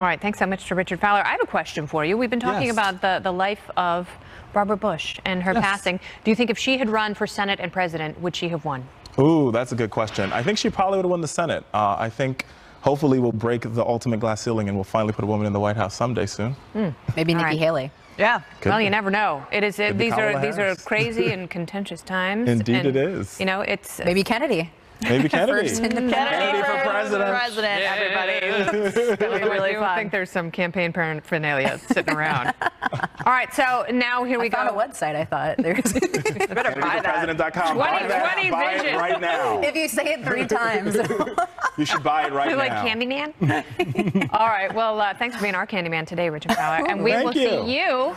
All right, thanks so much to Richard Fowler. I have a question for you. We've been talking about the life of Barbara Bush and her passing. Do you think if she had run for Senate and president, would she have won? Ooh, that's a good question. I think she probably would have won the Senate. I think hopefully we'll break the ultimate glass ceiling and we'll finally put a woman in the White House someday soon. Maybe Nikki Haley. Yeah. Well, you never know. These are crazy and contentious times. Indeed, it is. You know, it's maybe Kennedy. Maybe Kennedy. First in the Kennedy for president. Everybody. Really I think there's some campaign paraphernalia sitting around. All right, so now here we go. On a website, I thought. There's better buy that. President.com. Buy it right now. If you say it 3 times. You should buy it right now. Like Candyman? All right, well, thanks for being our Candyman today, Richard Fowler. And we will see you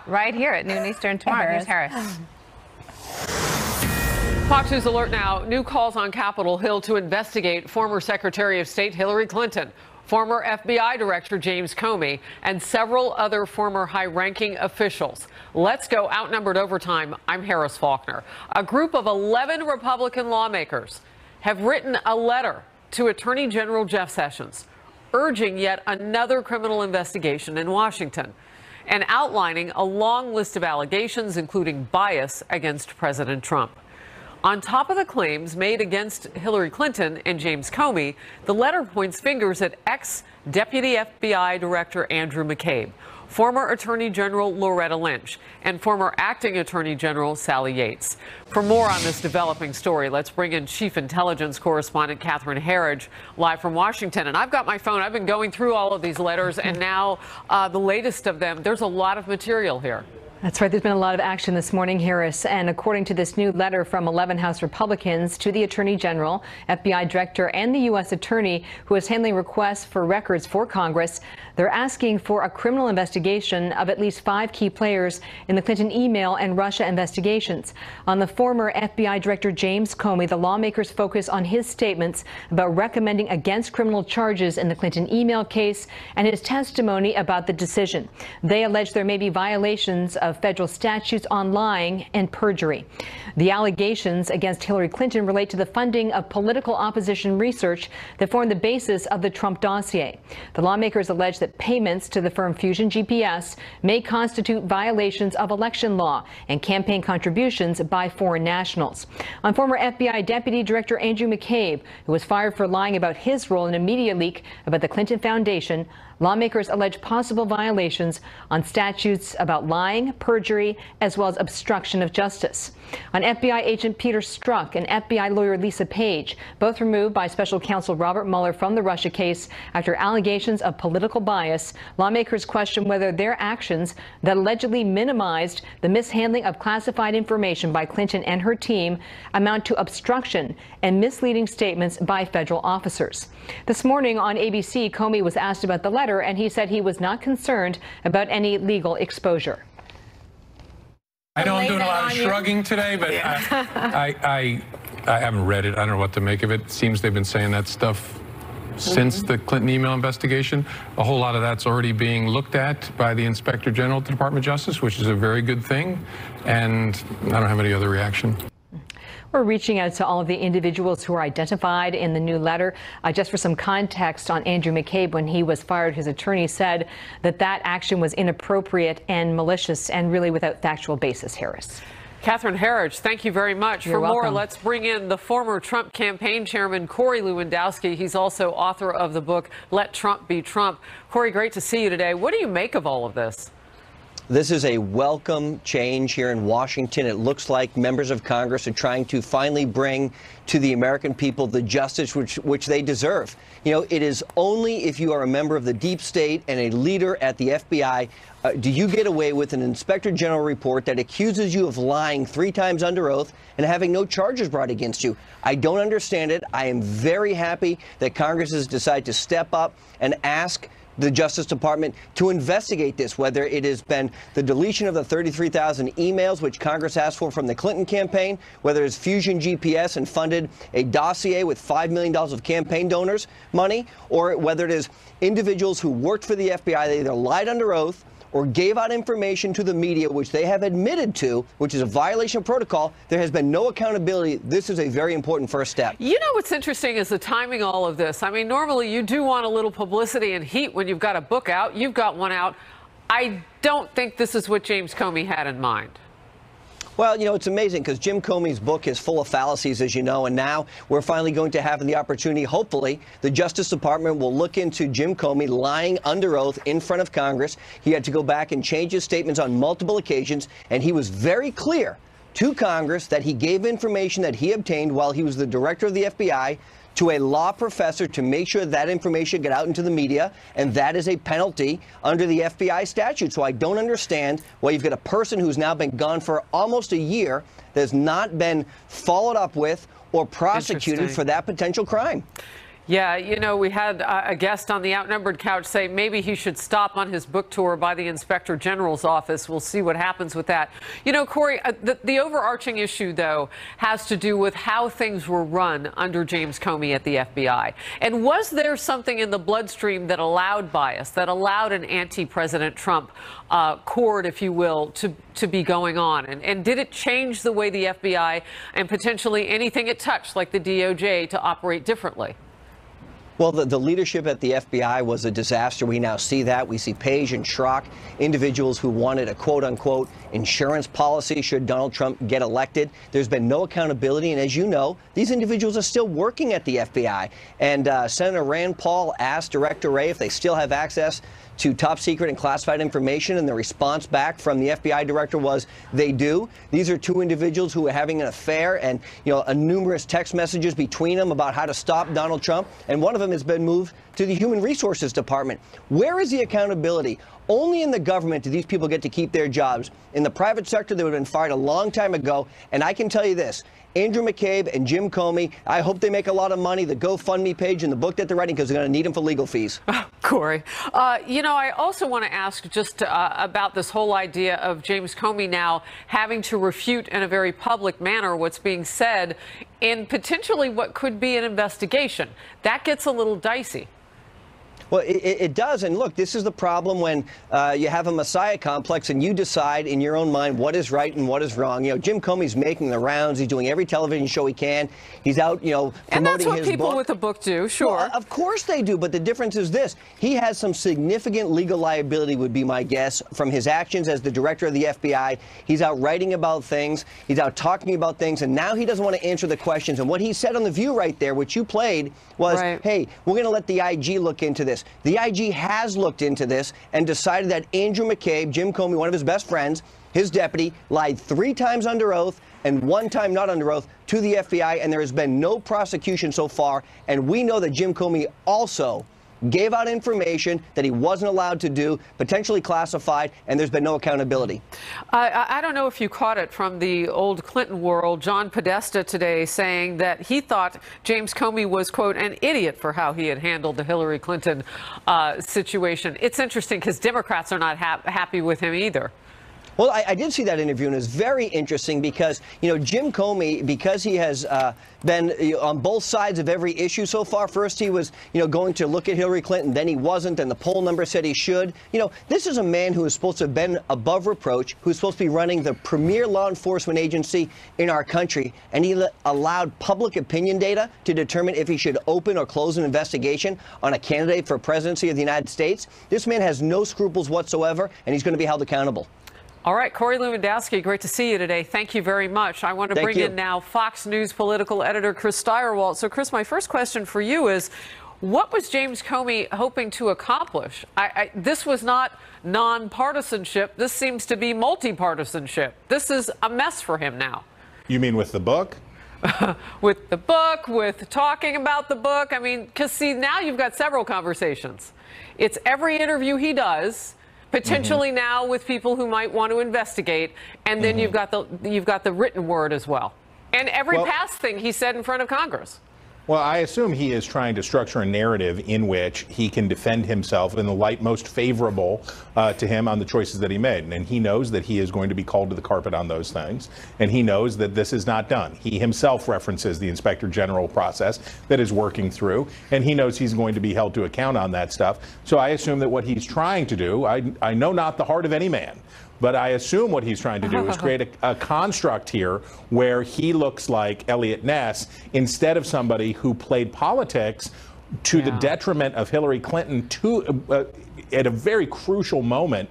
right here at noon Eastern tomorrow. Here's Harris. Fox News alert now. New calls on Capitol Hill to investigate former Secretary of State Hillary Clinton, former FBI Director James Comey, and several other former high-ranking officials. Let's go outnumbered overtime. I'm Harris Faulkner. A group of 11 Republican lawmakers have written a letter to Attorney General Jeff Sessions urging yet another criminal investigation in Washington and outlining a long list of allegations, including bias against President Trump. On top of the claims made against Hillary Clinton and James Comey, the letter points fingers at ex-Deputy FBI Director Andrew McCabe, former Attorney General Loretta Lynch, and former Acting Attorney General Sally Yates. For more on this developing story, let's bring in Chief Intelligence Correspondent Catherine Herridge live from Washington. And I've got my phone. I've been going through all of these letters, and now the latest of them. There's a lot of material here. That's right. There's been a lot of action this morning, Harris. And according to this new letter from 11 House Republicans to the Attorney General, FBI Director, and the U.S. Attorney who is handling requests for records for Congress, they're asking for a criminal investigation of at least 5 key players in the Clinton email and Russia investigations. On the former FBI Director James Comey, the lawmakers focus on his statements about recommending against criminal charges in the Clinton email case and his testimony about the decision. They allege there may be violations of federal statutes on lying and perjury. The allegations against Hillary Clinton relate to the funding of political opposition research that formed the basis of the Trump dossier. The lawmakers allege that payments to the firm Fusion GPS may constitute violations of election law and campaign contributions by foreign nationals. On former FBI Deputy Director Andrew McCabe, who was fired for lying about his role in a media leak about the Clinton Foundation, lawmakers allege possible violations on statutes about lying, perjury, as well as obstruction of justice. On FBI agent Peter Strzok and FBI lawyer Lisa Page, both removed by special counsel Robert Mueller from the Russia case after allegations of political bias, lawmakers question whether their actions that allegedly minimized the mishandling of classified information by Clinton and her team amount to obstruction and misleading statements by federal officers. This morning on ABC, Comey was asked about the letter, and he said he was not concerned about any legal exposure. I know I'm doing a lot of shrugging today, but I haven't read it. I don't know what to make of it. It seems they've been saying that stuff since the Clinton email investigation. A whole lot of that's already being looked at by the Inspector General at the Department of Justice, which is a very good thing. And I don't have any other reaction. We're reaching out to all of the individuals who are identified in the new letter. Just for some context on Andrew McCabe, when he was fired, his attorney said that that action was inappropriate and malicious and really without factual basis, Harris. Catherine Herridge, thank you very much. You're For more, welcome. let's bring in the former Trump campaign chairman, Corey Lewandowski. He's also author of the book, Let Trump Be Trump. Corey, great to see you today. What do you make of all of this? This is a welcome change here in Washington. It looks like members of Congress are trying to finally bring to the American people the justice which they deserve. You know, it is only if you are a member of the deep state and a leader at the FBI do you get away with an Inspector General report that accuses you of lying 3 times under oath and having no charges brought against you. I don't understand it. I am very happy that Congress has decided to step up and ask the Justice Department to investigate this, whether it has been the deletion of the 33,000 emails which Congress asked for from the Clinton campaign, whether it's Fusion GPS and funded a dossier with $5 million of campaign donors' money, or whether it is individuals who worked for the FBI, they either lied under oath or gave out information to the media, which they have admitted to, which is a violation of protocol, there has been no accountability. This is a very important first step. You know what's interesting is the timing of all of this. I mean, normally you do want a little publicity and heat when you've got a book out. You've got one out. I don't think this is what James Comey had in mind. Well, you know, it's amazing because Jim Comey's book is full of fallacies, as you know, and now we're finally going to have the opportunity, hopefully, the Justice Department will look into Jim Comey lying under oath in front of Congress. He had to go back and change his statements on multiple occasions, and he was very clear to Congress that he gave information that he obtained while he was the director of the FBI to a law professor to make sure that information got out into the media, and that is a penalty under the FBI statute. So I don't understand why you've got a person who's now been gone for almost a year that has not been followed up with or prosecuted for that potential crime. Yeah, you know, we had a guest on the Outnumbered couch say maybe he should stop on his book tour by the Inspector General's office. We'll see what happens with that. You know, Corey, the overarching issue, though, has to do with how things were run under James Comey at the FBI. And was there something in the bloodstream that allowed bias, that allowed an anti-President Trump chord, if you will, to be going on? And did it change the way the FBI and potentially anything it touched, like the DOJ, to operate differently? Well, the leadership at the FBI was a disaster. We now see that. We see Page and Schrock, individuals who wanted a quote-unquote insurance policy should Donald Trump get elected. There's been no accountability. And as you know, these individuals are still working at the FBI. And Senator Rand Paul asked Director Wray if they still have access to top secret and classified information, and the response back from the FBI director was they do. These are two individuals who are having an affair, and numerous text messages between them about how to stop Donald Trump, and one of them has been moved to the Human Resources Department. Where is the accountability? Only in the government do these people get to keep their jobs. In the private sector, they would have been fired a long time ago, and I can tell you this. Andrew McCabe and Jim Comey, I hope they make a lot of money, the GoFundMe page and the book that they're writing, because they're going to need them for legal fees. Corey, you know, I also want to ask just about this whole idea of James Comey now having to refute in a very public manner what's being said in potentially what could be an investigation. That gets a little dicey. Well, it does. And look, this is the problem when you have a Messiah complex and you decide in your own mind what is right and what is wrong. You know, Jim Comey's making the rounds. He's doing every television show he can. He's out, promoting his book. And that's what people with a book do, sure. Well, of course they do. But the difference is this. He has some significant legal liability, would be my guess, from his actions as the director of the FBI. He's out writing about things. He's out talking about things. And now he doesn't want to answer the questions. And what he said on The View right there, which you played, was, hey, we're going to let the IG look into this. The IG has looked into this and decided that Andrew McCabe, Jim Comey, one of his best friends, his deputy, lied 3 times under oath and 1 time not under oath to the FBI, and there has been no prosecution so far. And we know that Jim Comey also gave out information that he wasn't allowed to do, potentially classified, and there's been no accountability. I don't know if you caught it from the old Clinton world. John Podesta today saying that he thought James Comey was, quote, an idiot for how he had handled the Hillary Clinton situation. It's interesting because Democrats are not happy with him either. Well, I did see that interview, and it's very interesting because, Jim Comey, because he has been on both sides of every issue so far. First, he was, going to look at Hillary Clinton. Then he wasn't, and the poll number said he should. This is a man who is supposed to have been above reproach, who's supposed to be running the premier law enforcement agency in our country, and he allowed public opinion data to determine if he should open or close an investigation on a candidate for presidency of the United States. This man has no scruples whatsoever, and he's going to be held accountable. All right, Corey Lewandowski, great to see you today. Thank you very much. I want to bring in now Fox News political editor Chris Stirewalt. So, Chris, my first question for you is, what was James Comey hoping to accomplish? This was not nonpartisanship. This seems to be multi-partisanship. This is a mess for him now. You mean with the book? With the book, with talking about the book. I mean, because, see, now you've got several conversations. It's every interview he does, potentially now with people who might want to investigate, and then you've got the written word as well, and every past thing he said in front of Congress. Well, I assume he is trying to structure a narrative in which he can defend himself in the light most favorable to him on the choices that he made. And he knows that he is going to be called to the carpet on those things. And he knows that this is not done. He himself references the Inspector General process that is working through. And he knows he's going to be held to account on that stuff. So I assume that what he's trying to do, I know not the heart of any man, but I assume what he's trying to do is create a construct here where he looks like Elliot Ness instead of somebody who played politics to the detriment of Hillary Clinton at a very crucial moment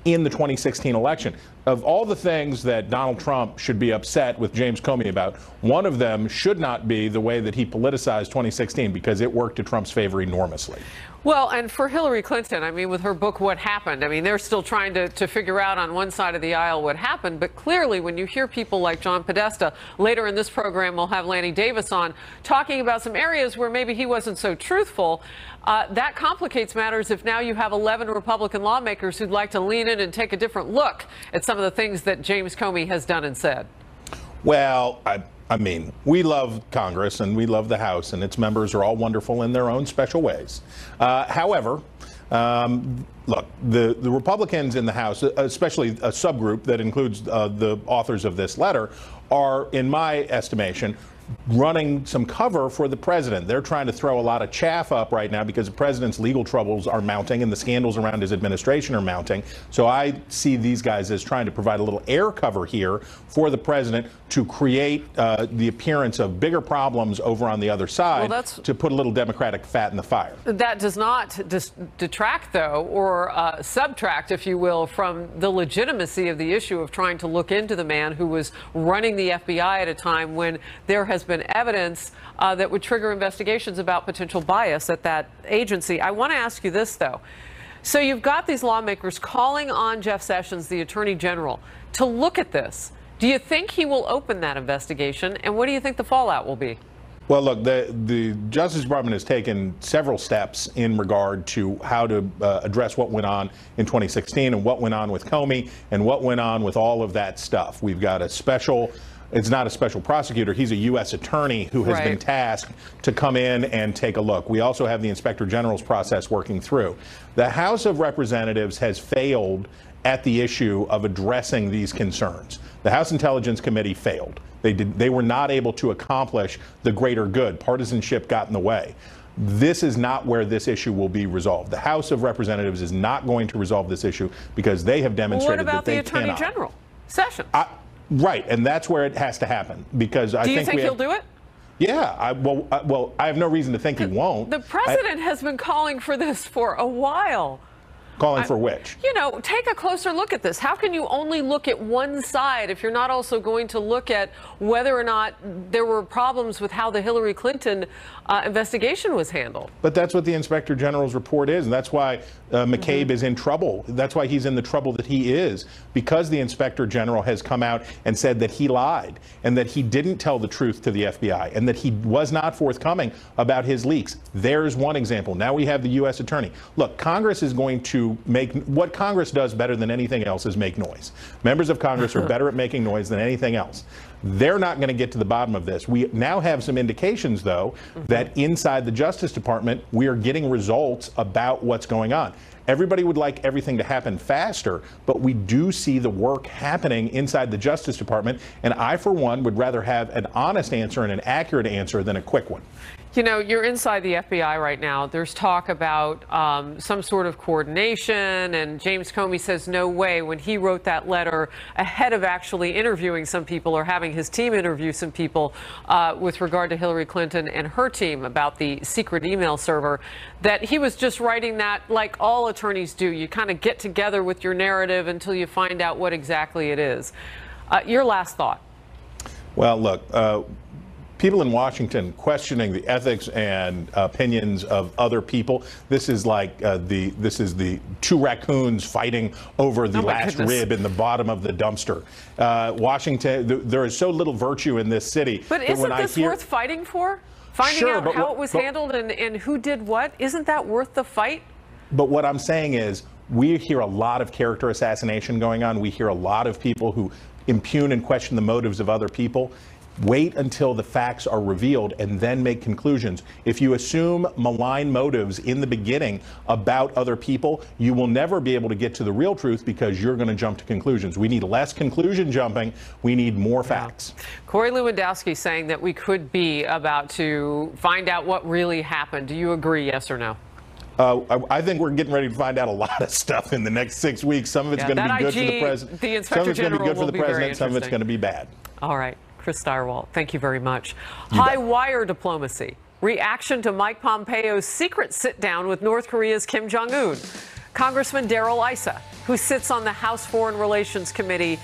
in the 2016 election. Of all the things that Donald Trump should be upset with James Comey about, one of them should not be the way that he politicized 2016, because it worked to Trump's favor enormously. Well, and for Hillary Clinton, I mean, with her book, What Happened, I mean, they're still trying to figure out on one side of the aisle what happened. But clearly, when you hear people like John Podesta, later in this program, we'll have Lanny Davis on, talking about some areas where maybe he wasn't so truthful. That complicates matters if now you have 11 Republican lawmakers who'd like to lean in and take a different look at some of the things that James Comey has done and said. Well, I mean, we love Congress and we love the House, and its members are all wonderful in their own special ways. However, look, the Republicans in the House, especially a subgroup that includes the authors of this letter, are, in my estimation, running some cover for the president. They're trying to throw a lot of chaff up right now because the president's legal troubles are mounting and the scandals around his administration are mounting. So I see these guys as trying to provide a little air cover here for the president to create the appearance of bigger problems over on the other side, to put a little Democratic fat in the fire. That does not detract, though, or subtract, if you will, from the legitimacy of the issue of trying to look into the man who was running the FBI at a time when there has been evidence that would trigger investigations about potential bias at that agency. I want to ask you this, though. So you've got these lawmakers calling on Jeff Sessions, the Attorney General, to look at this. Do you think he will open that investigation? And what do you think the fallout will be? Well, look, the Justice Department has taken several steps in regard to how to address what went on in 2016 and what went on with Comey and what went on with all of that stuff. We've got a special... It's not a special prosecutor. He's a U.S. attorney who has been tasked to come in and take a look. We also have the Inspector General's process working through. The House of Representatives has failed at the issue of addressing these concerns. The House Intelligence Committee failed. They were not able to accomplish the greater good. Partisanship got in the way. This is not where this issue will be resolved. The House of Representatives is not going to resolve this issue because they have demonstrated that they cannot. What about the Attorney General, Sessions? Right, and that's where it has to happen, because I think do you think he'll do it? Yeah, well, I have no reason to think he won't. The president has been calling for this for a while. Calling for which? You know, take a closer look at this. How can you only look at one side if you're not also going to look at whether or not there were problems with how the Hillary Clinton investigation was handled? But that's what the Inspector General's report is, and that's why McCabe is in trouble. That's why he's in the trouble that he is, because the Inspector General has come out and said that he lied and that he didn't tell the truth to the FBI and that he was not forthcoming about his leaks. There's one example. Now we have the U.S. Attorney. Look, Congress is going to make what Congress does better than anything else is make noise. Members of Congress are better at making noise than anything else. They're not going to get to the bottom of this. We now have some indications, though, that inside the Justice Department, we are getting results about what's going on. Everybody would like everything to happen faster, but we do see the work happening inside the Justice Department, and I, for one, would rather have an honest answer and an accurate answer than a quick one. You know, you're inside the FBI right now. There's talk about some sort of coordination, and James Comey says no way when he wrote that letter ahead of actually interviewing some people or having his team interview some people with regard to Hillary Clinton and her team about the secret email server, that he was just writing that like all attorneys do. You kind of get together with your narrative until you find out what exactly it is. Your last thought. Well, look, people in Washington questioning the ethics and opinions of other people. This is like this is the two raccoons fighting over the last rib in the bottom of the dumpster. Washington, there is so little virtue in this city. But isn't this worth fighting for? Finding out how it was handled and who did what? Isn't that worth the fight? But what I'm saying is, we hear a lot of character assassination going on. We hear a lot of people who impugn and question the motives of other people. Wait until the facts are revealed and then make conclusions. If you assume malign motives in the beginning about other people, you will never be able to get to the real truth because you're going to jump to conclusions. We need less conclusion jumping. We need more facts. Corey Lewandowski saying that we could be about to find out what really happened. Do you agree, yes or no? I think we're getting ready to find out a lot of stuff in the next 6 weeks. Some of it's going to be good for the president. The Inspector General will be very interesting. Some of it's going to be bad. All right. Chris Stirewalt, thank you very much. High wire diplomacy. Reaction to Mike Pompeo's secret sit-down with North Korea's Kim Jong-un. Congressman Darrell Issa, who sits on the House Foreign Relations Committee,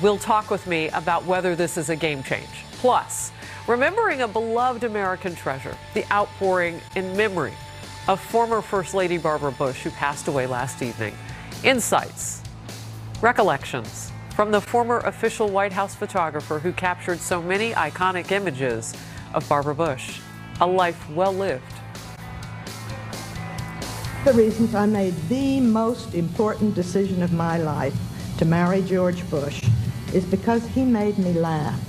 will talk with me about whether this is a game change. Plus, remembering a beloved American treasure, the outpouring in memory of former First Lady Barbara Bush, who passed away last evening. Insights, recollections from the former official White House photographer who captured so many iconic images of Barbara Bush. A life well lived. The reasons I made the most important decision of my life to marry George Bush is because he made me laugh.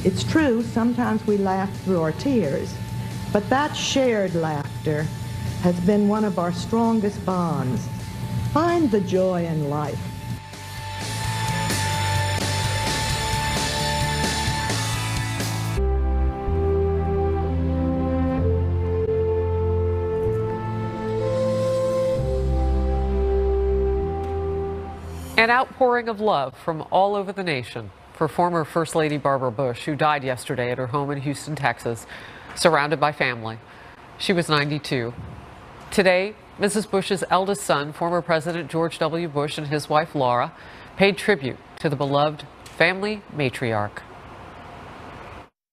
It's true, sometimes we laugh through our tears, but that shared laughter has been one of our strongest bonds. Find the joy in life. An outpouring of love from all over the nation for former First Lady Barbara Bush, who died yesterday at her home in Houston, Texas, surrounded by family. She was 92. Today, Mrs. Bush's eldest son, former President George W. Bush, and his wife Laura paid tribute to the beloved family matriarch.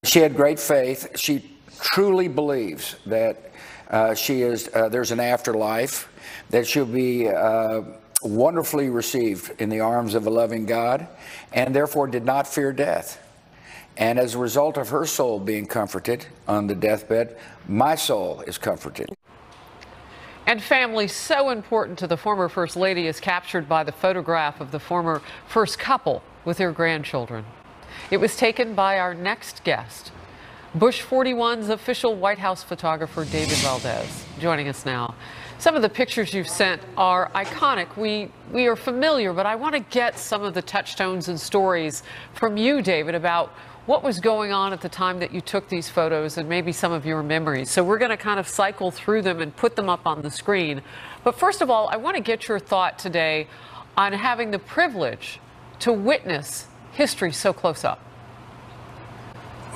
She had great faith. She truly believes that there's an afterlife, that she'll be wonderfully received in the arms of a loving God, and therefore did not fear death. And as a result of her soul being comforted on the deathbed, my soul is comforted. And family so important to the former First Lady is captured by the photograph of the former first couple with their grandchildren. It was taken by our next guest, Bush 41's official White House photographer, David Valdez, joining us now. Some of the pictures you've sent are iconic. We are familiar, but I want to get some of the touchstones and stories from you, David, about what was going on at the time that you took these photos and maybe some of your memories. So we're going to kind of cycle through them and put them up on the screen. But first of all, I want to get your thought today on having the privilege to witness history so close up.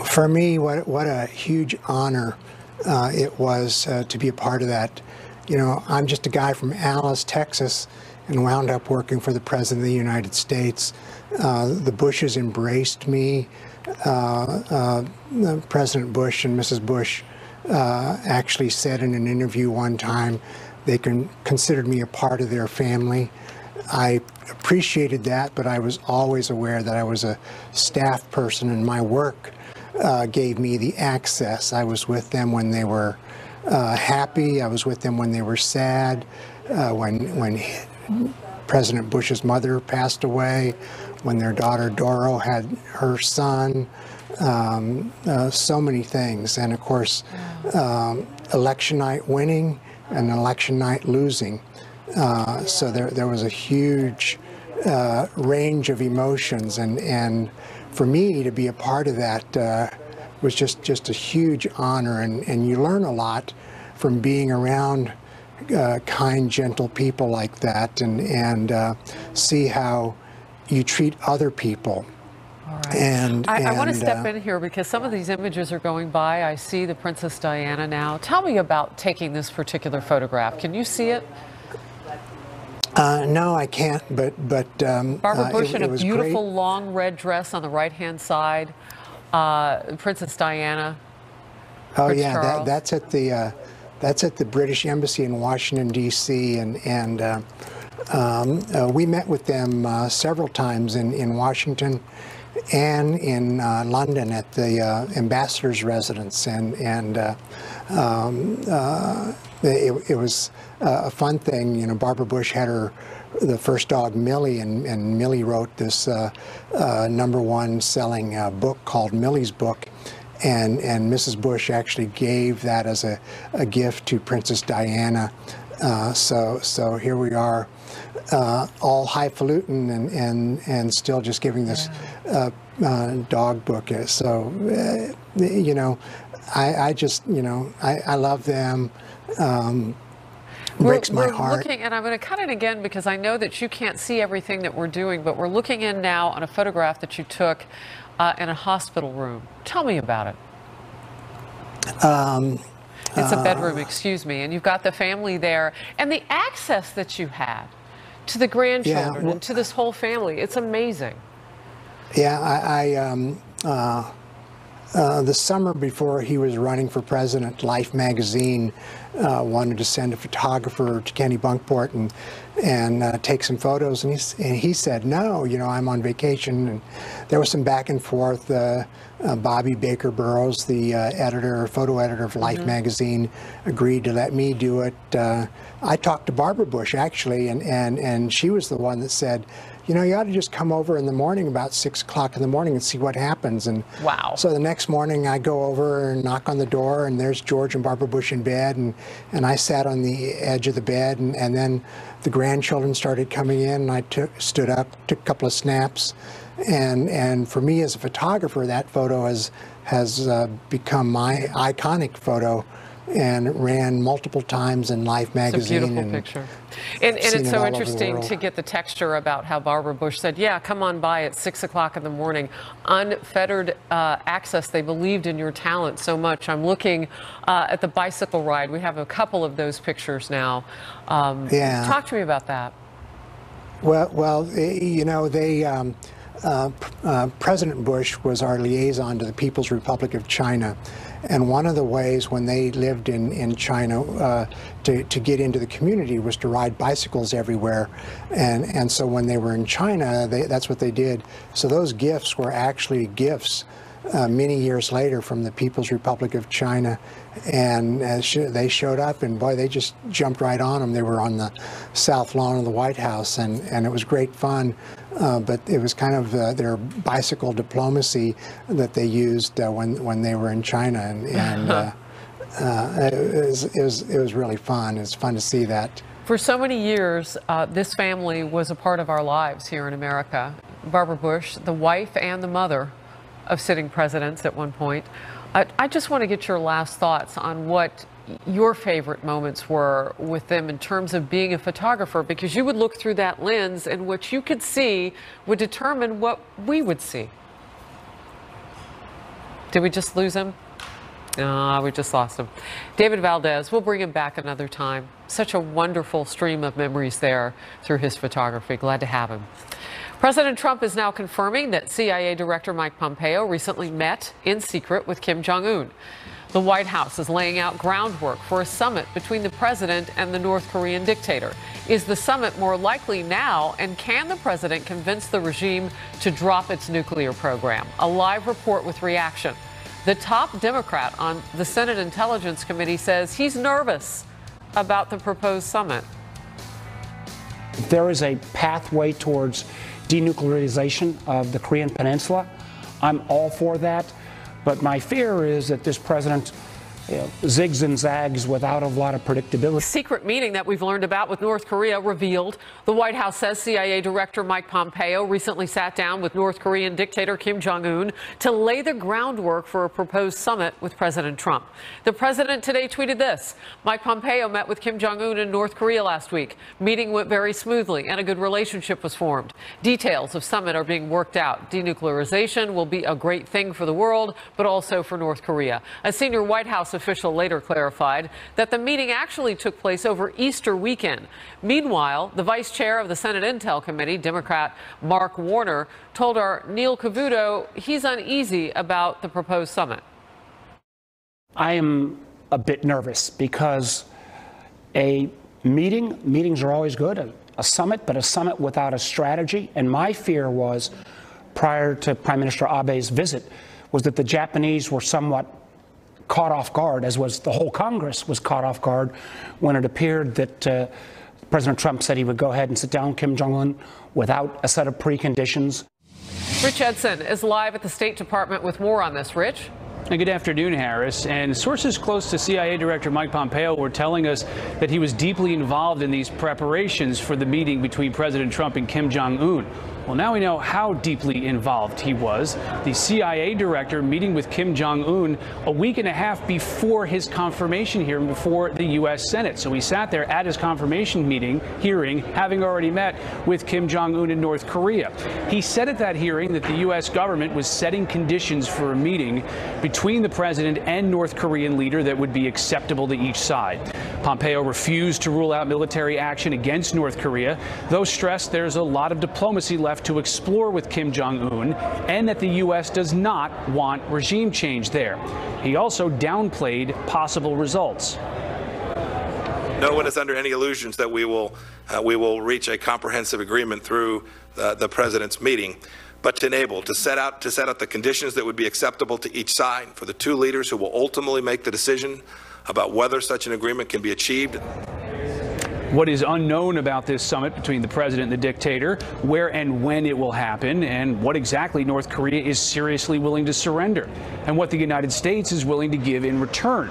For me, what a huge honor it was to be a part of that. You know, I'm just a guy from Alice, Texas, and wound up working for the President of the United States. The Bushes embraced me. President Bush and Mrs. Bush actually said in an interview one time they considered me a part of their family. I appreciated that, but I was always aware that I was a staff person, and my work gave me the access. I was with them when they were happy. I was with them when they were sad. When President Bush's mother passed away, when their daughter Doro had her son, so many things. And of course, election night winning and election night losing. So there was a huge range of emotions, and for me to be a part of that was just a huge honor, and you learn a lot from being around kind, gentle people like that, and see how you treat other people. All right. And I want to step in here because some of these images are going by. I see the Princess Diana now. Tell me about taking this particular photograph. Can you see it? No, I can't, but Barbara Bush in a beautiful great. Long red dress on the right-hand side. Princess Diana. Oh Prince yeah, that's at the British Embassy in Washington D.C. and we met with them several times in Washington, Anne in London at the ambassador's residence, and it was a fun thing. You know, Barbara Bush had the first dog, Millie, and Millie wrote this #1 selling book called Millie's Book, and Mrs. Bush actually gave that as a gift to Princess Diana. So here we are, all highfalutin and still just giving this dog book. So you know, I just, you know, I love them. Breaks my heart. We're looking, and I'm going to cut it again because I know that you can't see everything that we're doing, but we're looking in now on a photograph that you took in a hospital room. Tell me about it. It's a bedroom, excuse me, and you've got the family there, and the access that you had to the grandchildren and to this whole family. It's amazing. Yeah, the summer before he was running for president, Life magazine wanted to send a photographer to Kennebunkport and take some photos, and he said no. You know, I'm on vacation, and there was some back and forth. Bobby Baker Burrows, the photo editor of Life magazine, agreed to let me do it. I talked to Barbara Bush actually, and she was the one that said, you know, you ought to just come over in the morning about 6 o'clock in the morning and see what happens. And wow. So the next morning I go over and knock on the door, and there's George and Barbara Bush in bed, and I sat on the edge of the bed, and then the grandchildren started coming in, and I stood up, took a couple of snaps, and for me as a photographer, that photo has become my iconic photo, and ran multiple times in Life magazine. It's a beautiful picture. And it's so interesting to get the texture about how Barbara Bush said, yeah, come on by at 6 o'clock in the morning. Unfettered access. They believed in your talent so much. I'm looking at the bicycle ride. We have a couple of those pictures now. Talk to me about that. Well, you know, President Bush was our liaison to the People's Republic of China. And one of the ways when they lived in China to get into the community was to ride bicycles everywhere. And so when they were in China, that's what they did. So those gifts were actually gifts many years later from the People's Republic of China. And they showed up, and boy, they just jumped right on them. They were on the south lawn of the White House, and it was great fun. But it was kind of their bicycle diplomacy that they used when they were in China, and it was really fun. It was fun to see that. For so many years, this family was a part of our lives here in America. Barbara Bush, the wife and the mother of sitting presidents at one point. I just want to get your last thoughts on what your favorite moments were with them in terms of being a photographer, because you would look through that lens and what you could see would determine what we would see. Did we just lose him? No, we just lost him. David Valdez, we'll bring him back another time. Such a wonderful stream of memories there through his photography. Glad to have him. President Trump is now confirming that CIA Director Mike Pompeo recently met in secret with Kim Jong-un. The White House is laying out groundwork for a summit between the president and the North Korean dictator. Is the summit more likely now, and can the president convince the regime to drop its nuclear program? A live report with reaction. The top Democrat on the Senate Intelligence Committee says he's nervous about the proposed summit. There is a pathway towards denuclearization of the Korean Peninsula. I'm all for that, but my fear is that this president zigs and zags without a lot of predictability. Secret meeting that we've learned about with North Korea revealed. The White House says CIA Director Mike Pompeo recently sat down with North Korean dictator Kim Jong-un to lay the groundwork for a proposed summit with President Trump. The president today tweeted this: Mike Pompeo met with Kim Jong-un in North Korea last week. Meeting went very smoothly and a good relationship was formed. Details of summit are being worked out. Denuclearization will be a great thing for the world, but also for North Korea. A senior White House official later clarified that the meeting actually took place over Easter weekend. Meanwhile, the vice chair of the Senate Intel Committee, Democrat Mark Warner, told our Neil Cavuto he's uneasy about the proposed summit. I am a bit nervous because meetings are always good, a summit, but a summit without a strategy. And my fear was prior to Prime Minister Abe's visit was that the Japanese were somewhat caught off guard, as was the whole Congress was caught off guard when it appeared that President Trump said he would go ahead and sit down with Kim Jong-un without a set of preconditions. Rich Edson is live at the State Department with more on this. Rich? Good afternoon, Harris. And sources close to CIA Director Mike Pompeo were telling us that he was deeply involved in these preparations for the meeting between President Trump and Kim Jong-un. Well, now we know how deeply involved he was. The CIA director meeting with Kim Jong-un a week and a half before his confirmation hearing before the U.S. Senate. So he sat there at his confirmation hearing, having already met with Kim Jong-un in North Korea. He said at that hearing that the U.S. government was setting conditions for a meeting between the president and North Korean leader that would be acceptable to each side. Pompeo refused to rule out military action against North Korea, though stressed there's a lot of diplomacy left to explore with Kim Jong-un and that the U.S. does not want regime change there. He also downplayed possible results. No one is under any illusions that we will reach a comprehensive agreement through the president's meeting, but to set out the conditions that would be acceptable to each side for the two leaders who will ultimately make the decision about whether such an agreement can be achieved. What is unknown about this summit between the president and the dictator, where and when it will happen, and what exactly North Korea is seriously willing to surrender, and what the United States is willing to give in return.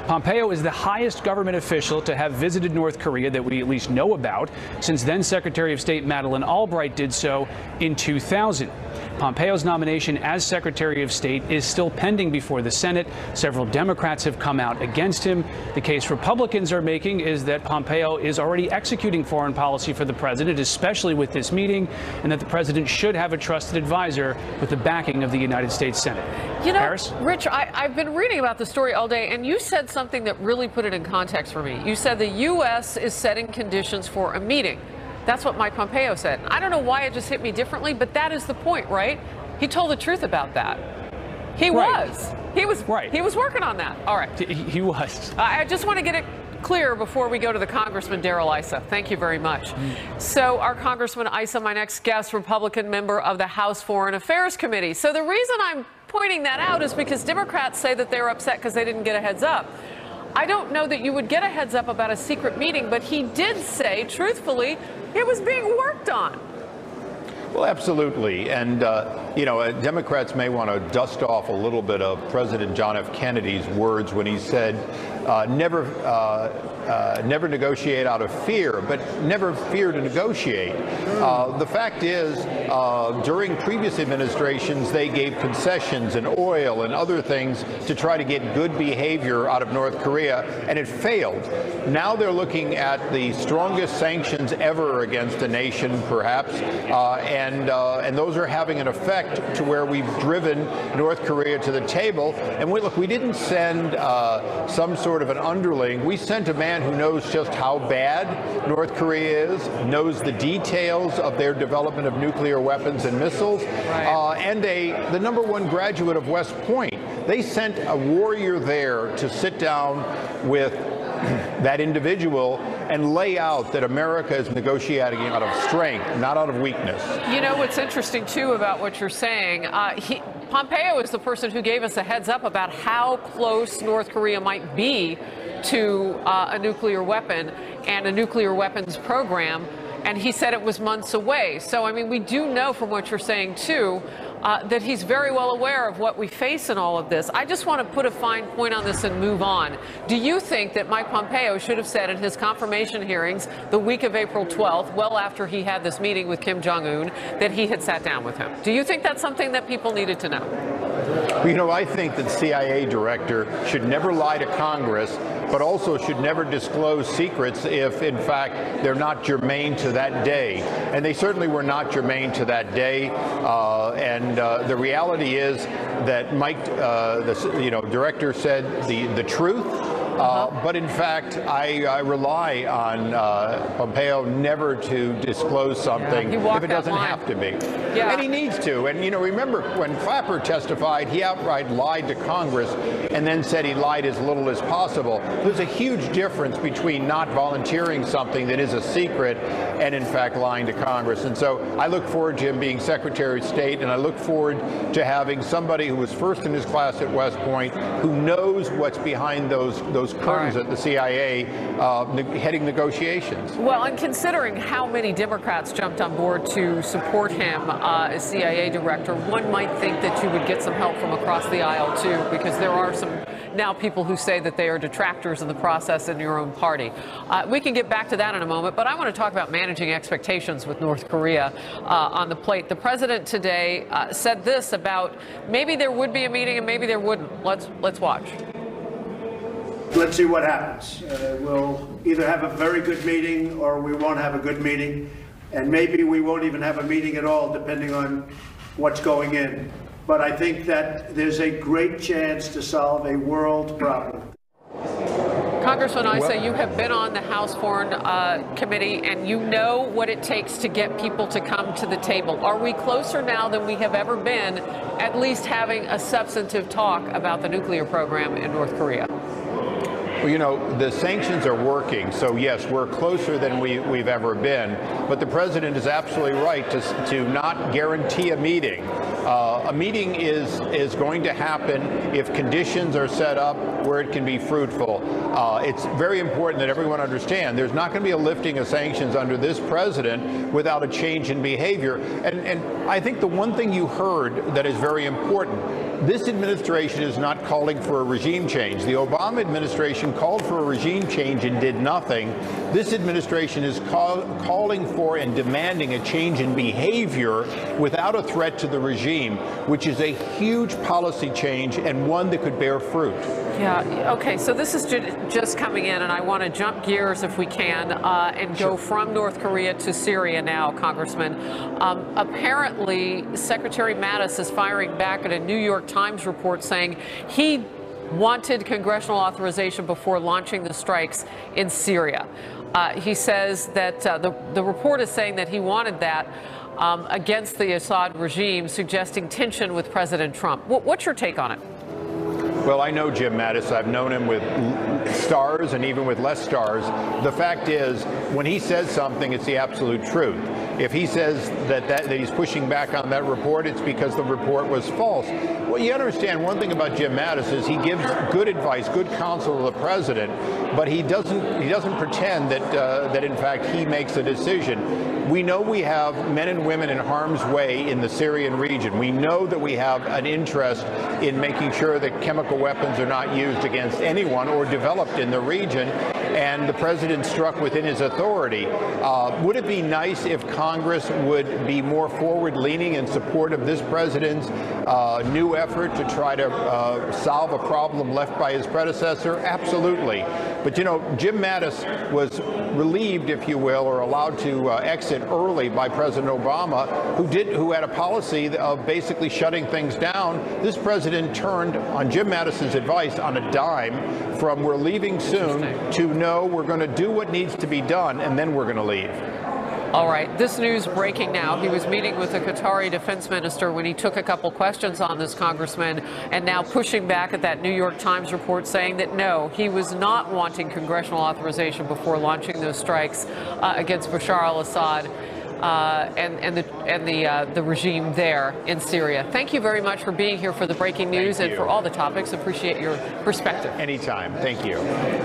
Pompeo is the highest government official to have visited North Korea that we at least know about, since then Secretary of State Madeleine Albright did so in 2000. Pompeo's nomination as Secretary of State is still pending before the Senate. Several Democrats have come out against him. The case Republicans are making is that Pompeo is already executing foreign policy for the president, especially with this meeting, and that the president should have a trusted advisor with the backing of the United States Senate. You know, Harris? Rich, I've been reading about the story all day, and you said something that really put it in context for me. You said the U.S. is setting conditions for a meeting. That's what Mike Pompeo said. I don't know why it just hit me differently, but that is the point, right? He told the truth about that. He was working on that. All right. He was. I just want to get it clear before we go to the Congressman Darrell Issa. Thank you very much. So our Congressman Issa, my next guest, Republican member of the House Foreign Affairs Committee. So the reason I'm pointing that out is because Democrats say that they're upset because they didn't get a heads up. I don't know that you would get a heads up about a secret meeting, but he did say, truthfully, it was being worked on. Well, absolutely. And, you know, Democrats may want to dust off a little bit of President John F. Kennedy's words when he said, never negotiate out of fear, but never fear to negotiate. The fact is, during previous administrations, they gave concessions and oil and other things to try to get good behavior out of North Korea, and it failed. Now they're looking at the strongest sanctions ever against a nation, perhaps, and those are having an effect to where we've driven North Korea to the table. And we didn't send some sort of an underling. We sent a man who knows just how bad North Korea is, knows the details of their development of nuclear weapons and missiles, and the #1 graduate of West Point. They sent a warrior there to sit down with that individual and lay out that America is negotiating out of strength, not out of weakness. You know what's interesting, too, about what you're saying? Pompeo is the person who gave us a heads up about how close North Korea might be to a nuclear weapon and a nuclear weapons program, and he said it was months away. So, I mean, we do know from what you're saying, too, that he's very well aware of what we face in all of this. I just want to put a fine point on this and move on. Do you think that Mike Pompeo should have said in his confirmation hearings the week of April 12th, well after he had this meeting with Kim Jong-un, that he had sat down with him? Do you think that's something that people needed to know? Well, you know, I think that the CIA director should never lie to Congress, but also should never disclose secrets if, in fact, they're not germane to that day. And they certainly were not germane to that day. The reality is that Mike, the director, said the truth. But in fact, I rely on Pompeo never to disclose something if it doesn't have to be. And he needs to. And, you know, remember when Clapper testified, he outright lied to Congress and then said he lied as little as possible. There's a huge difference between not volunteering something that is a secret and, in fact, lying to Congress. And so I look forward to him being Secretary of State, and I look forward to having somebody who was first in his class at West Point, who knows what's behind those curtains at the CIA heading negotiations. Well, and considering how many Democrats jumped on board to support him as CIA director, one might think that you would get some help from across the aisle, too, because there are some now people who say that they are detractors in the process in your own party. We can get back to that in a moment, but I want to talk about managing expectations with North Korea on the plate. The president today said this about maybe there would be a meeting and maybe there wouldn't. Let's watch. Let's see what happens. We'll either have a very good meeting or we won't have a good meeting. And maybe we won't even have a meeting at all, depending on what's going in. But I think that there's a great chance to solve a world problem. Congressman Issa, you have been on the House Foreign Committee, and you know what it takes to get people to come to the table. Are we closer now than we have ever been, at least having a substantive talk about the nuclear program in North Korea? Well, you know, the sanctions are working, so yes, we're closer than we've ever been. But the president is absolutely right to not guarantee a meeting. A meeting is going to happen if conditions are set up where it can be fruitful. It's very important that everyone understand there's not going to be a lifting of sanctions under this president without a change in behavior. And I think the one thing you heard that is very important, this administration is not calling for a regime change. The Obama administration called for a regime change and did nothing. This administration is calling for and demanding a change in behavior without a threat to the regime, which is a huge policy change and one that could bear fruit. Yeah, okay, so this is just coming in, and I want to jump gears if we can and go from North Korea to Syria now, Congressman. Apparently, Secretary Mattis is firing back at a New York Times report saying he wanted congressional authorization before launching the strikes in Syria. He says that the report is saying that he wanted that against the Assad regime, suggesting tension with President Trump. What's your take on it? Well, I know Jim Mattis. I've known him with stars and even with less stars. The fact is, when he says something, it's the absolute truth. If he says that he's pushing back on that report, it's because the report was false. Well, you understand one thing about Jim Mattis is he gives good advice, good counsel to the president, but he doesn't pretend that in fact he makes a decision. We know we have men and women in harm's way in the Syrian region. We know that we have an interest in making sure that chemical weapons are not used against anyone or developed in the region, and the president struck within his authority. Would it be nice if Congress would be more forward-leaning in support of this president's new effort to try to solve a problem left by his predecessor? Absolutely. But, you know, Jim Mattis was relieved, if you will, or allowed to exit early by President Obama, who had a policy of basically shutting things down. This president turned, on Jim Mattis's advice, on a dime from we're leaving soon to no, we're going to do what needs to be done, and then we're going to leave. All right, this news breaking now. He was meeting with the Qatari defense minister when he took a couple questions on this, Congressman, and now pushing back at that New York Times report saying that no, he was not wanting congressional authorization before launching those strikes against Bashar al-Assad and the regime there in Syria. Thank you very much for being here for the breaking news and for all the topics. Appreciate your perspective. Anytime. Thank you.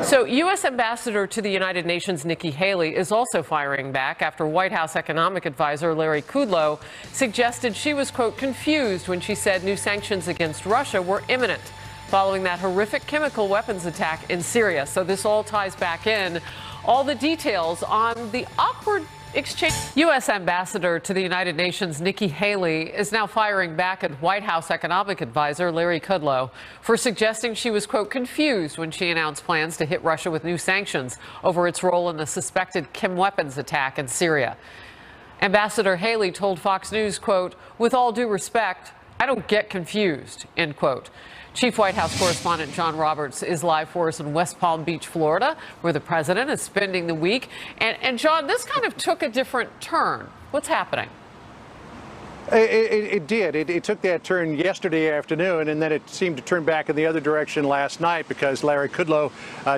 So, U.S. Ambassador to the United Nations Nikki Haley is also firing back after White House economic advisor Larry Kudlow suggested she was, quote, confused when she said new sanctions against Russia were imminent following that horrific chemical weapons attack in Syria. So this all ties back in. All the details on the awkward exchange. U.S. Ambassador to the United Nations Nikki Haley is now firing back at White House economic advisor Larry Kudlow for suggesting she was, quote, confused when she announced plans to hit Russia with new sanctions over its role in the suspected chem weapons attack in Syria. Ambassador Haley told Fox News, quote, with all due respect, I don't get confused, end quote. Chief White House correspondent John Roberts is live for us in West Palm Beach, Florida, where the president is spending the week. And John, this kind of took a different turn. What's happening? It did. It took that turn yesterday afternoon, and then it seemed to turn back in the other direction last night because Larry Kudlow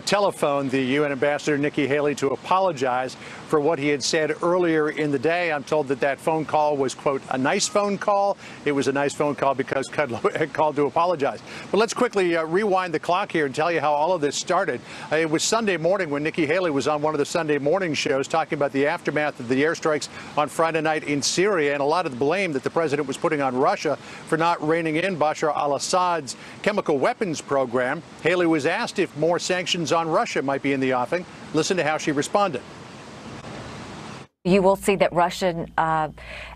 telephoned the UN ambassador Nikki Haley to apologize for what he had said earlier in the day. I'm told that that phone call was, quote, a nice phone call. It was a nice phone call because Kudlow had called to apologize. But let's quickly rewind the clock here and tell you how all of this started. It was Sunday morning when Nikki Haley was on one of the Sunday morning shows talking about the aftermath of the airstrikes on Friday night in Syria and a lot of the blame that the president was putting on Russia for not reining in Bashar al-Assad's chemical weapons program. Haley was asked if more sanctions on Russia might be in the offing. Listen to how she responded. You will see that Russian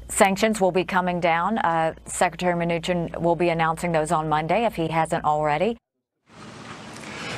sanctions will be coming down. Secretary Mnuchin will be announcing those on Monday if he hasn't already.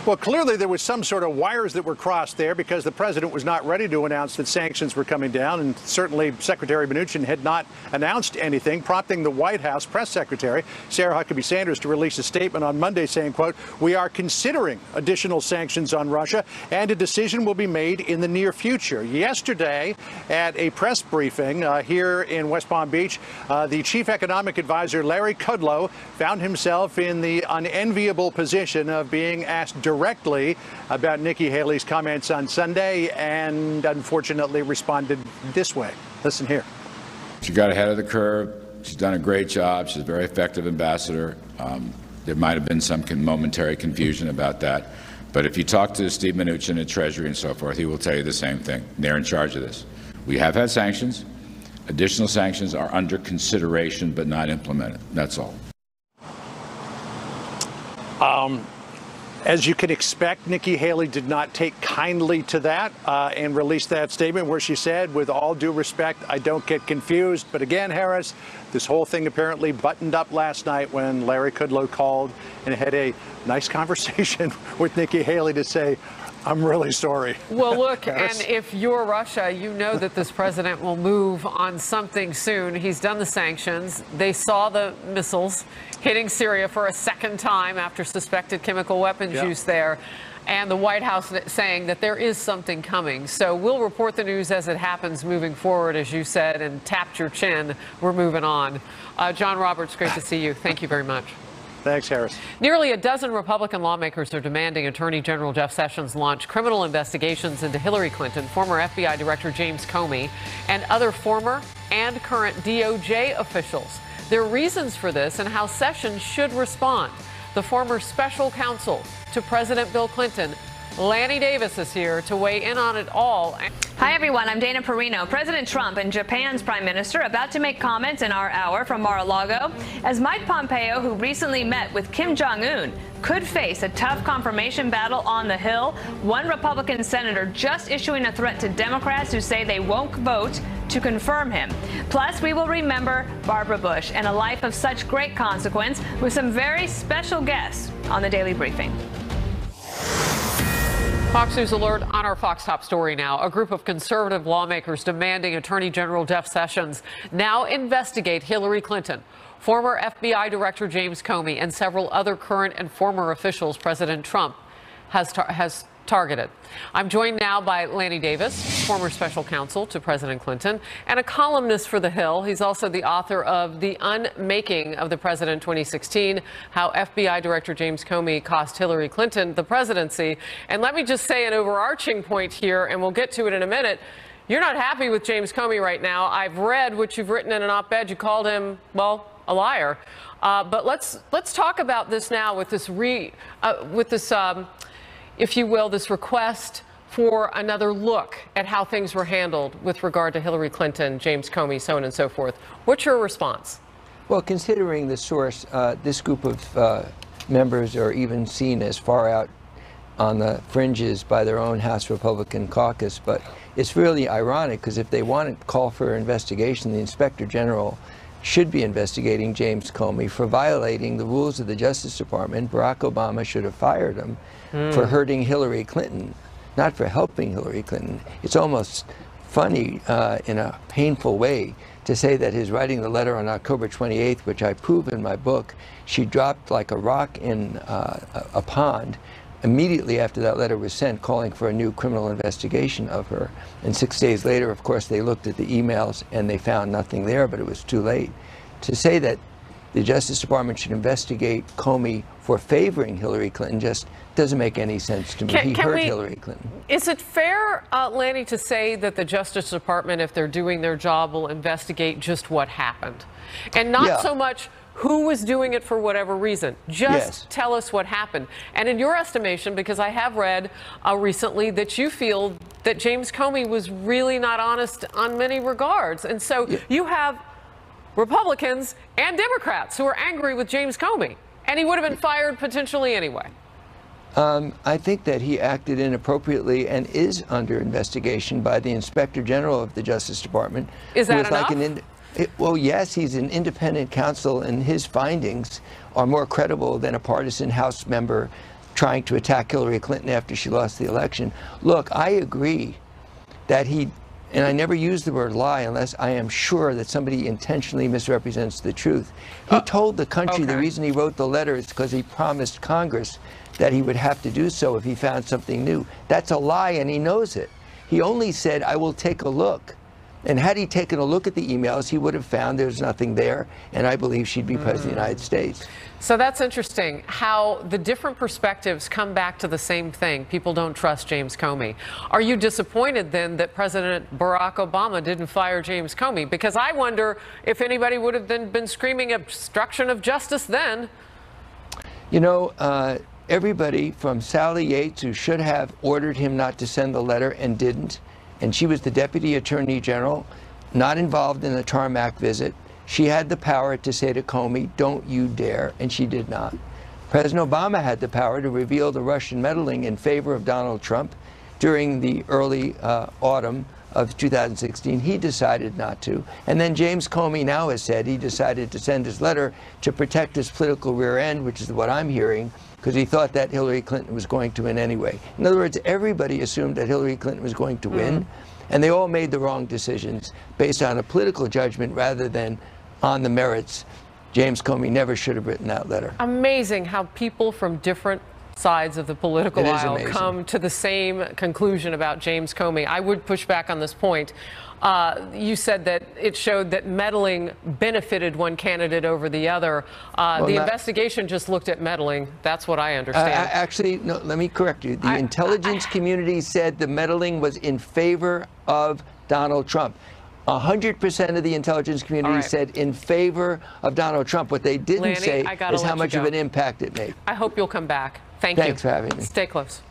Well, clearly there was some sort of wires that were crossed there because the president was not ready to announce that sanctions were coming down, and certainly Secretary Mnuchin had not announced anything, prompting the White House press secretary, Sarah Huckabee Sanders, to release a statement on Monday saying, quote, we are considering additional sanctions on Russia, and a decision will be made in the near future. Yesterday, at a press briefing here in West Palm Beach, the chief economic advisor, Larry Kudlow, found himself in the unenviable position of being asked directly about Nikki Haley's comments on Sunday, and unfortunately responded this way. Listen here. She got ahead of the curve. She's done a great job. She's a very effective ambassador. There might have been some momentary confusion about that. But if you talk to Steve Mnuchin at Treasury and so forth, he will tell you the same thing. They're in charge of this. We have had sanctions. Additional sanctions are under consideration but not implemented. That's all. As you can expect, Nikki Haley did not take kindly to that and released that statement where she said, with all due respect, I don't get confused. But again, Harris, this whole thing apparently buttoned up last night when Larry Kudlow called and had a nice conversation with Nikki Haley to say, I'm really sorry. Well, look, and if you're Russia, you know that this president will move on something soon. He's done the sanctions. They saw the missiles hitting Syria for a second time after suspected chemical weapons use there. And the White House saying that there is something coming. So we'll report the news as it happens moving forward, as you said, and tapped your chin. We're moving on. John Roberts, great to see you. Thank you very much. Thanks, Harris. Nearly a dozen Republican lawmakers are demanding Attorney General Jeff Sessions launch criminal investigations into Hillary Clinton, former FBI Director James Comey, and other former and current DOJ officials. There are reasons for this and how Sessions should respond. The former special counsel to President Bill Clinton, Lanny Davis, is here to weigh in on it all. Hi, everyone. I'm Dana Perino. President Trump and Japan's prime minister about to make comments in our hour from Mar-a-Lago as Mike Pompeo, who recently met with Kim Jong-un, could face a tough confirmation battle on the Hill. One Republican senator just issuing a threat to Democrats who say they won't vote to confirm him. Plus, we will remember Barbara Bush and a life of such great consequence with some very special guests on the Daily Briefing. Fox News alert on our Fox Top story now. A group of conservative lawmakers demanding Attorney General Jeff Sessions now investigate Hillary Clinton, former FBI Director James Comey, and several other current and former officials President Trump has targeted. I'm joined now by Lanny Davis, former special counsel to President Clinton and a columnist for The Hill. He's also the author of The Unmaking of the President 2016, How FBI Director James Comey Cost Hillary Clinton the Presidency. And let me just say an overarching point here, and we'll get to it in a minute. You're not happy with James Comey right now. I've read what you've written in an op-ed. You called him, well, a liar. But let's talk about this now with this if you will, this request for another look at how things were handled with regard to Hillary Clinton, James Comey, so on and so forth. What's your response? Well, considering the source, this group of members are even seen as far out on the fringes by their own House Republican caucus. But it's really ironic because if they want to call for an investigation, the Inspector General should be investigating James Comey for violating the rules of the Justice Department. Barack Obama should have fired him for hurting Hillary Clinton, not for helping Hillary Clinton. It's almost funny in a painful way to say that his writing the letter on October 28th, which I prove in my book, she dropped like a rock in a pond immediately after that letter was sent, calling for a new criminal investigation of her. And 6 days later, of course, they looked at the emails and they found nothing there, but it was too late. To say that the Justice Department should investigate Comey for favoring Hillary Clinton just doesn't make any sense to me. He hurt Hillary Clinton. Is it fair, Lanny, to say that the Justice Department, if they're doing their job, will investigate just what happened? And not so much who was doing it for whatever reason. Just tell us what happened. And in your estimation, because I have read recently that you feel that James Comey was really not honest on many regards. And so you have Republicans and Democrats who are angry with James Comey, and he would have been fired potentially anyway. I think that he acted inappropriately and is under investigation by the Inspector General of the Justice Department. Is that enough? Well, yes, he's an independent counsel, and his findings are more credible than a partisan House member trying to attack Hillary Clinton after she lost the election. Look, I agree that he, and I never use the word lie unless I am sure that somebody intentionally misrepresents the truth. He told the country the reason he wrote the letter is because he promised Congress that he would have to do so if he found something new. That's a lie, and he knows it. He only said, I will take a look. And had he taken a look at the emails, he would have found there's nothing there, and I believe she'd be President of the United States. So that's interesting, how the different perspectives come back to the same thing. People don't trust James Comey. Are you disappointed then that President Barack Obama didn't fire James Comey? Because I wonder if anybody would have been screaming obstruction of justice then. You know, everybody from Sally Yates, who should have ordered him not to send the letter and didn't, and she was the Deputy Attorney General, not involved in the tarmac visit. She had the power to say to Comey, don't you dare, and she did not. President Obama had the power to reveal the Russian meddling in favor of Donald Trump during the early autumn of 2016. He decided not to. And then James Comey now has said he decided to send his letter to protect his political rear end, which is what I'm hearing, because he thought that Hillary Clinton was going to win anyway. In other words, everybody assumed that Hillary Clinton was going to win, and they all made the wrong decisions based on a political judgment rather than on the merits. James Comey never should have written that letter. Amazing how people from different sides of the political aisle come to the same conclusion about James Comey. I would push back on this point. You said that it showed that meddling benefited one candidate over the other. The investigation just looked at meddling. That's what I understand. Actually, no, let me correct you. The intelligence community said the meddling was in favor of Donald Trump. 100% of the intelligence community said in favor of Donald Trump. What they didn't say is how much of an impact it made. I hope you'll come back. Thank you. Thanks for having me. Stay close.